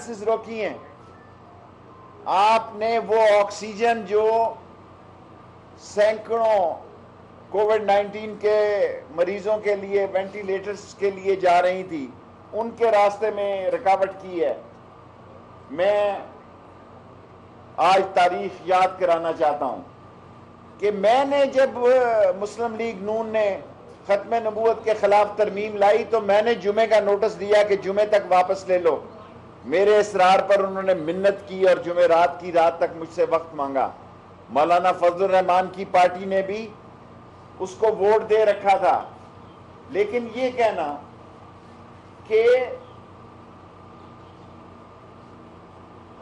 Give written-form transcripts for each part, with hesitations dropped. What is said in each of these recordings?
Ambulances روکی ہیں, آپ نے وہ آکسیجن جو سینکڑوں کووڈ 19 کے مریضوں کے لیے وینٹیلیٹرز کے لیے جا رہی تھی, ان کے راستے میں رکاوٹ کی ہے. میں آج تاریخ یاد کرانا چاہتا ہوں کہ میں نے جب مسلم لیگ نون نے ختم نبوت کے خلاف ترمیم لائی تو میں نے جمعے کا نوٹس دیا کہ جمعے تک واپس لے لو. میرے اصرار پر انہوں نے منت کی اور جمعے رات کی رات تک مجھ سے وقت مانگا. مولانا فضل الرحمان کی پارٹی نے بھی اس کو ووٹ دے رکھا تھا. لیکن یہ کہنا کہ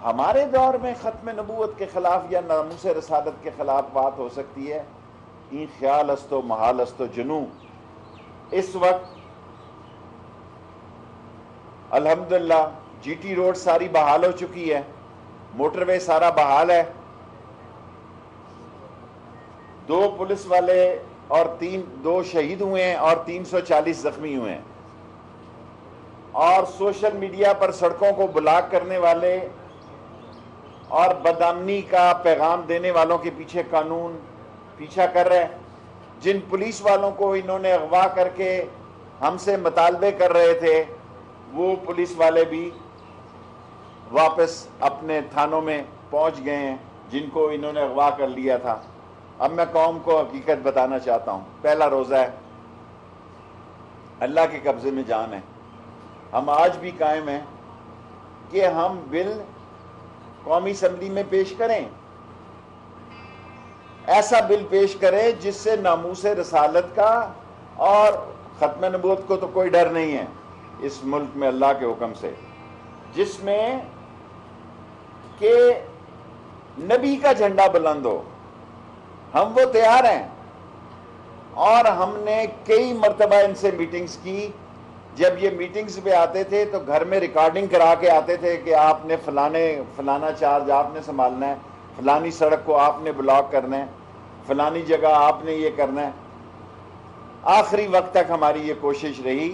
ہمارے دور میں ختم نبوت کے خلاف یا ناموس رسالت کے خلاف بات ہو سکتی ہے, این خیال است و محال است و جنو. اس وقت الحمدللہ جی ٹی روڈ ساری بحال ہو چکی ہے, موٹر وے سارا بحال ہے, 2 پولیس والے اور 2 شہید ہوئے ہیں اور 340 زخمی ہوئے ہیں. اور سوشل میڈیا پر سڑکوں کو بلاک کرنے والے اور بدامنی کا پیغام دینے والوں کے پیچھے قانون پیچھا کر رہے ہیں. جن پولیس والوں کو انہوں نے اغوا کر کے ہم سے مطالبے کر رہے تھے, وہ پولیس والے بھی واپس اپنے تھانوں میں پہنچ گئے ہیں جن کو انہوں نے اغوا کر لیا تھا. اب میں قوم کو حقیقت بتانا چاہتا ہوں. پہلا روزہ ہے, اللہ کے قبضے میں جان ہے. ہم آج بھی قائم ہیں کہ ہم بل قومی اسمبلی میں پیش کریں, ایسا بل پیش کریں جس سے ناموس رسالت کا اور ختم نبوت کو تو کوئی ڈر نہیں ہے اس ملک میں اللہ کے حکم سے, جس میں کہ نبی کا جھنڈا بلند ہو. ہم وہ تیار ہیں, اور ہم نے کئی مرتبہ ان سے میٹنگز کی. جب یہ میٹنگز پہ آتے تھے تو گھر میں ریکارڈنگ کرا کے آتے تھے کہ آپ نے فلانا چارج آپ نے سنبھالنا ہے, فلانی سڑک کو آپ نے بلاک کرنا ہے, فلانی جگہ آپ نے یہ کرنا ہے. آخری وقت تک ہماری یہ کوشش رہی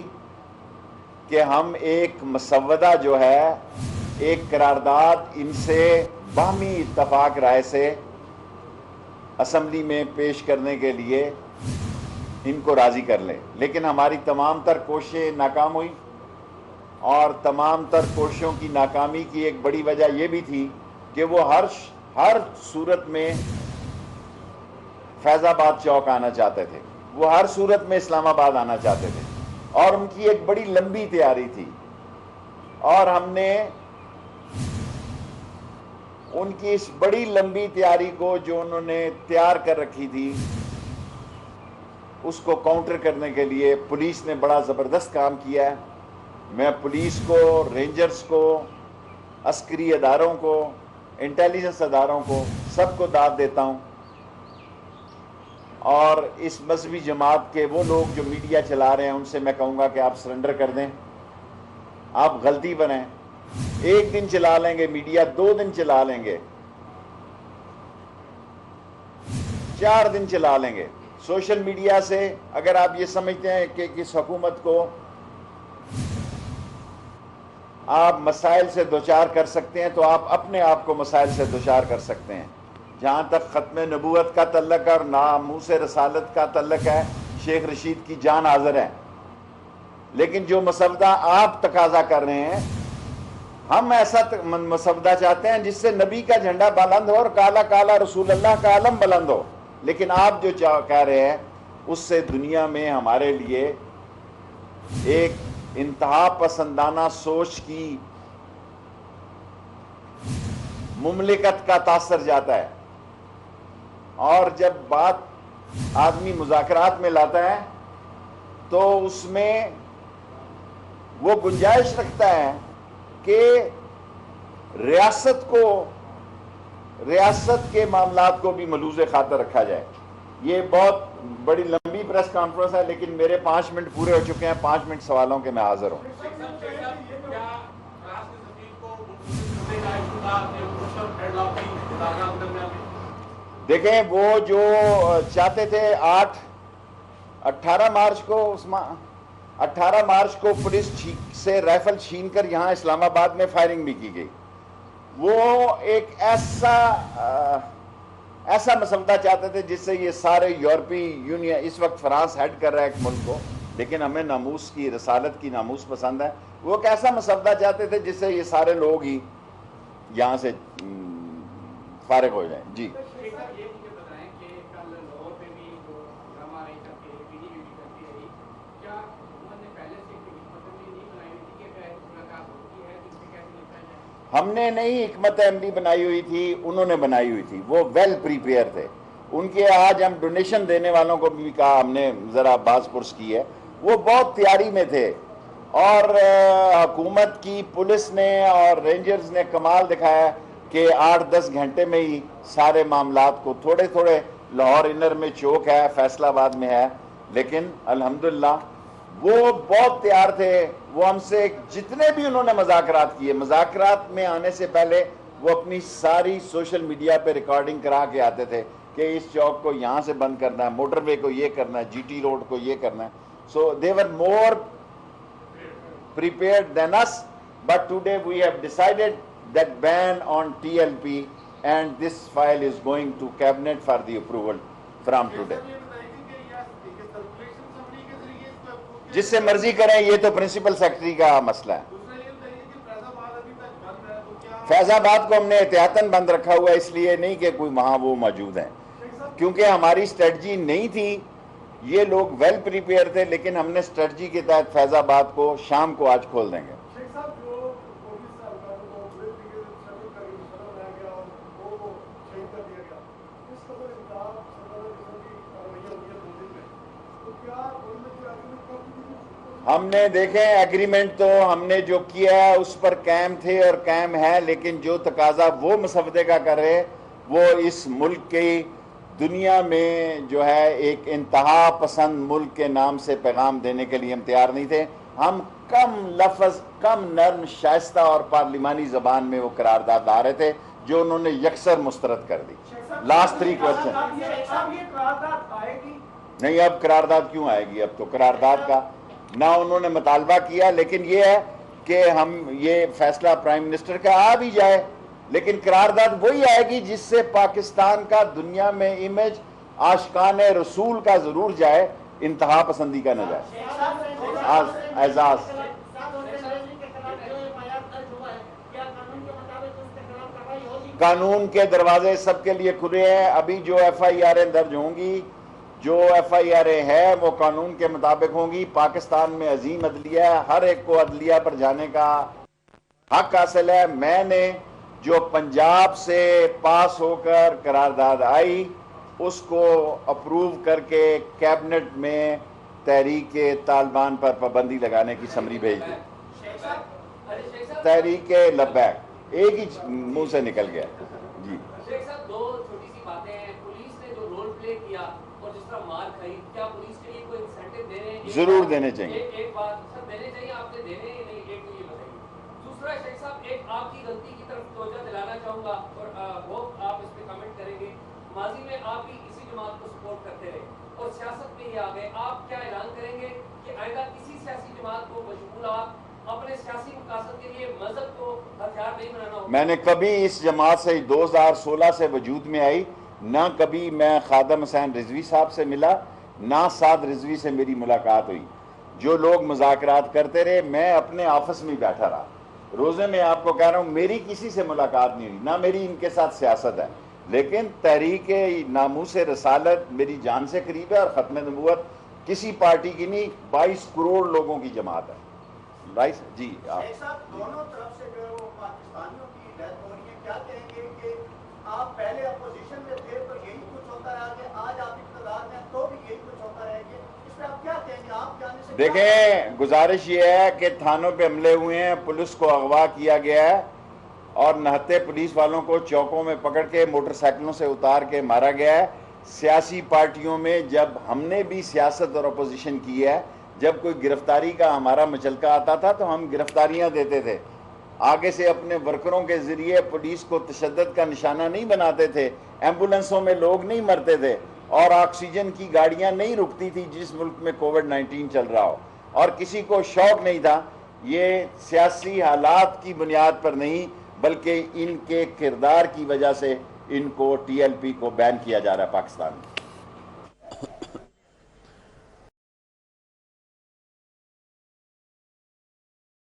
کہ ہم ایک مسودہ جو ہے, ایک قرارداد ان سے باہمی اتفاق رائے سے اسمبلی میں پیش کرنے کے لیے ان کو راضی کر لیں. لیکن ہماری تمام تر کوششیں ناکام ہوئی, اور تمام تر کوششوں کی ناکامی کی ایک بڑی وجہ یہ بھی تھی کہ وہ ہر صورت میں فیض آباد چوک آنا چاہتے تھے, وہ ہر صورت میں اسلام آباد آنا چاہتے تھے, اور ان کی ایک بڑی لمبی تیاری تھی. اور ہم نے ان کی اس بڑی لمبی تیاری کو جو انہوں نے تیار کر رکھی تھی, اس کو کاؤنٹر کرنے کے لیے پولیس نے بڑا زبردست کام کیا ہے. میں پولیس کو, رینجرز کو, عسکری اداروں کو, انٹیلیجنس اداروں کو, سب کو داد دیتا ہوں. اور اس مذہبی جماعت کے وہ لوگ جو میڈیا چلا رہے ہیں ان سے میں کہوں گا کہ آپ سرنڈر کر دیں. آپ غلطی بنیں, 1 دن چلا لیں گے میڈیا, 2 دن چلا لیں گے, 4 دن چلا لیں گے. سوشل میڈیا سے اگر آپ یہ سمجھتے ہیں کہ کس حکومت کو آپ مسائل سے دوچار کر سکتے ہیں, تو آپ اپنے آپ کو مسائل سے دوچار کر سکتے ہیں. جہاں تک ختم نبوت کا تعلق اور ناموس رسالت کا تعلق ہے, شیخ رشید کی جان حاضر ہے. لیکن جو مسودہ آپ تقاضا کر رہے ہیں, ہم ایسا مسودہ چاہتے ہیں جس سے نبی کا جھنڈا بلند ہو اور کالا کالا رسول اللہ کا علم بلند ہو. لیکن آپ جو کہہ رہے ہیں اس سے دنیا میں ہمارے لیے ایک انتہا پسندانہ سوچ کی مملکت کا تاثر جاتا ہے. اور جب بات آدمی مذاکرات میں لاتا ہے تو اس میں وہ گنجائش رکھتا ہے کہ ریاست کے معاملات کو بھی ملوث خاطر رکھا جائے. یہ بہت بڑی لمبی پریس کانفرنس ہے, لیکن میرے 5 منٹ پورے ہو چکے ہیں. 5 منٹ سوالوں کے میں حاضر ہوں. دیکھیں, وہ جو چاہتے تھے 18 مارچ کو پولیس سے رائفل چھین کر یہاں اسلام آباد میں فائرنگ بھی کی گئی. وہ ایک ایسا مسودہ چاہتے تھے جس سے یہ سارے یورپی یونین، اس وقت فرانس ہیڈ کر رہا ہے ایک ملک کو، لیکن ہمیں ناموس کی، رسالت کی ناموس پسند ہے. وہ ایک ایسا مسودہ چاہتے تھے جس سے یہ سارے لوگ ہی یہاں سے فارغ ہو جائیں. جی ہم نے نہیں حکمت عملی بنائی ہوئی تھی، انہوں نے بنائی ہوئی تھی. وہ ویل پریپیئر تھے. ان کے آج ہم ڈونیشن دینے والوں کو بھی کہا، ہم نے ذرا باز پرس کی ہے، وہ بہت تیاری میں تھے. اور حکومت کی پولیس نے اور رینجرز نے کمال دکھایا کہ 8-10 گھنٹے میں ہی سارے معاملات کو، تھوڑے تھوڑے لاہور انر میں چوک ہے، فیصل آباد میں ہے، لیکن الحمدللہ وہ بہت تیار تھے. وہ ہم سے جتنے بھی انہوں نے مذاکرات کیے، مذاکرات میں آنے سے پہلے وہ اپنی ساری سوشل میڈیا پہ ریکارڈنگ کرا کے آتے تھے کہ اس چوک کو یہاں سے بند کرنا ہے، موٹر وے کو یہ کرنا ہے، جی ٹی روڈ کو یہ کرنا ہے. سو they were more prepared than us, but today we have decided that ban on TLP and this file is going to cabinet for the approval from today. جس سے مرضی کریں، یہ تو پرنسپل سیکرٹری کا مسئلہ ہے. فیض آباد کو ہم نے احتیاطاً بند رکھا ہوا ہے، اس لیے نہیں کہ کوئی وہاں وہ موجود ہیں، کیونکہ ہماری اسٹریٹجی نہیں تھی. یہ لوگ ویل پریپیئر تھے، لیکن ہم نے اسٹریٹجی کے تحت فیض آباد کو شام کو آج کھول دیں گے. ہم نے دیکھیں ایگریمنٹ تو ہم نے جو کیا ہے اس پر قائم تھے اور قائم ہے، لیکن جو تقاضا وہ مسودے کا کر رہے، وہ اس ملک کی دنیا میں جو ہے ایک انتہا پسند ملک کے نام سے پیغام دینے کے لیے ہم تیار نہیں تھے. ہم کم لفظ، کم نرم، شائستہ اور پارلیمانی زبان میں وہ قرارداد لا رہے تھے جو انہوں نے یکسر مسترد کر دی. Last 3 question. نہیں، اب قرارداد کیوں آئے گی؟ اب تو قرارداد کا نہ انہوں نے مطالبہ کیا، لیکن یہ ہے کہ ہم یہ فیصلہ پرائم منسٹر کا آ بھی جائے، لیکن قرارداد وہی آئے گی جس سے پاکستان کا دنیا میں امیج عاشقان رسول کا ضرور جائے، انتہا پسندی کا نہ جائے. اعزاز قانون کے دروازے سب کے لیے کھلے ہیں. ابھی جو ایف آئی آریں درج ہوں گی، جو ایف آئی آریں ہے وہ قانون کے مطابق ہوں گی. پاکستان میں عظیم عدلیہ ہے، ہر ایک کو عدلیہ پر جانے کا حق حاصل ہے. میں نے جو پنجاب سے پاس ہو کر قرارداد آئی اس کو اپروو کر کے کیبنٹ میں تحریک طالبان پر پابندی لگانے کی سمری بھیج دی. تحریک لبیک ایک ہی منہ سے نکل گیا. جی شیخ صاحب، 2 چھوٹی سی باتیں ہیں. پولیس نے جو رول پلے کیا اور جس طرح مار کھائی، کیا پولیس کے لیے کوئی انسینٹیو دے رہے ہیں؟ ضرور دینے چاہیے. ایک بات سر دینے چاہیے، آپ نے دینے ہی نہیں، ایک تو یہ بتائیے. دوسرا شیخ صاحب، ایک آپ کی غلطی کی طرف توجہ دلانا چاہوں گا اور ہوپ آپ اس پہ کمنٹ کریں گے. ماضی میں آپ بھی اسی جماعت کو سپورٹ کرتے رہے اور سیاست میں ہی آ گئے. آپ کیا اعلان کریں گے کہ آئندہ کسی سیاسی جماعت کو مشغول آپ اپنے سیاسی مقاصد کے لیے مذہب کو ہتھیار نہیں بنانا ہوگا؟ میں نے کبھی اس جماعت سے 2016 سے وجود میں آئی، نہ کبھی میں خادم حسین رضوی صاحب سے ملا، نہ سعد رضوی سے میری ملاقات ہوئی. جو لوگ مذاکرات کرتے رہے، میں اپنے آفس میں بیٹھا رہا. روزے میں آپ کو کہہ رہا ہوں، میری کسی سے ملاقات نہیں ہوئی، نہ میری ان کے ساتھ سیاست ہے. لیکن تحریک ناموس رسالت میری جان سے قریب ہے اور ختم نبوت کسی پارٹی کی نہیں، 22 کروڑ لوگوں کی جماعت ہے. رائٹ جی. دونوں طرف سے جو پاکستانیوں کی ڈیتھ ہو رہی ہے، کیا کہیں گے کہ آپ پہلے اپوزیشن میں تھے تو یہی کچھ ہوتا رہا کہ آج آپ اقتدار میں تو بھی یہی کچھ ہوتا رہے گا، اس پہ آپ کیا کہیں گے؟ آپ جانے سے دیکھیں، گزارش یہ ہے کہ تھانوں پہ حملے ہوئے ہیں، پولیس کو اغوا کیا گیا ہے اور نہتے پولیس والوں کو چوکوں میں پکڑ کے موٹر سائیکلوں سے اتار کے مارا گیا ہے. سیاسی پارٹیوں میں جب ہم نے بھی سیاست اور اپوزیشن کی ہے، جب کوئی گرفتاری کا ہمارا مچلکا آتا تھا تو ہم گرفتاریاں دیتے تھے. آگے سے اپنے ورکروں کے ذریعے پولیس کو تشدد کا نشانہ نہیں بناتے تھے. ایمبولنسوں میں لوگ نہیں مرتے تھے اور آکسیجن کی گاڑیاں نہیں رکتی تھی جس ملک میں کووڈ 19 چل رہا ہو. اور کسی کو شوق نہیں تھا یہ سیاسی حالات کی بنیاد پر نہیں بلکہ ان کے کردار کی وجہ سے ان کو ٹی ایل پی کو بین کیا جا رہا ہے پاکستان میں.